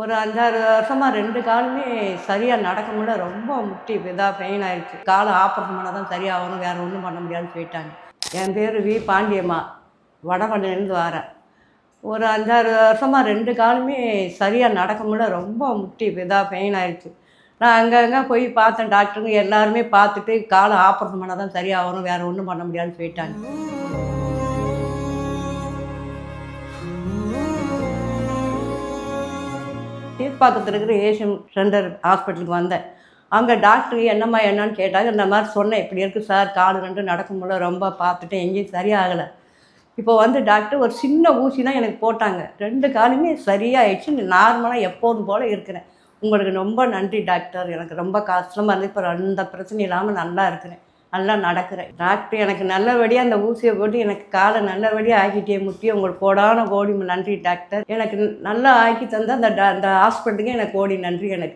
ஒரு 5, 6 வருஷமா 2 காலுமே சரியா நடக்க முடியல. ரொம்ப முட்டி பெயின் ஆயிடுச்சு. கால ஆப்ரேஷன் பண்ணா தான் சரியாகணும். வேற ஒண்ணும் பண்ண முடியாதுன்னு சொல்லிட்டாங்க. என் பேரு பாண்டியம்மா. வடபழனிலேருந்து வரேன். ஒரு 5, 6 வருஷமா 2 காலுமே சரியா நடக்க முடியல. ரொம்ப முட்டி பெயின் ஆயிடுச்சு. நான் அங்கங்க போய் பார்த்தேன். டாக்டருங்க எல்லாருமே பார்த்துட்டு கால ஆப்ரேஷன் பண்ணா தான் சரியாகணும். வேற ஒண்ணும் பண்ண முடியாதுன்னு சொல்லிட்டாங்க. கீழ்ப்பாக்கத்துல இருக்கிற ஏசியன் சென்டர் ஹாஸ்பிட்டலுக்கு வந்தேன். அங்க டாக்டர் என்னம்மா என்னன்னு கேட்டாங்க. இந்த மாரி சொன்னேன். இப்படி இருக்கு சார். கால் 2 நடக்க முடியல. ரொம்ப பார்த்துட்டேன். எங்கேயும் சரியாகல. இப்போ வந்து டாக்டர் ஒரு சின்ன ஊசி தான் எனக்கு போட்டாங்க. 2 காலுமே சரியாயிடுச்சு. நார்மலா எப்போதும் போல இருக்கிறேன். உங்களுக்கு ரொம்ப நன்றி டாக்டர். எனக்கு ரொம்ப கஷ்டமா இருந்தது. இப்போ எந்த பிரச்சனையும் இல்லாம நல்லா இருக்கிறேன். நல்லா நடக்கிறேன். டாக்டர் எனக்கு நல்லபடியா அந்த ஊசிய போட்டு எனக்கு கால நல்லபடியா ஆக்கிட்டே முட்டிய உங்களுக்கு கோடான கோடி நன்றி டாக்டர். எனக்கு நல்லா ஆக்கி தந்த அந்த ஹாஸ்பிட்டலுக்கு எனக்கு கோடி நன்றி எனக்கு.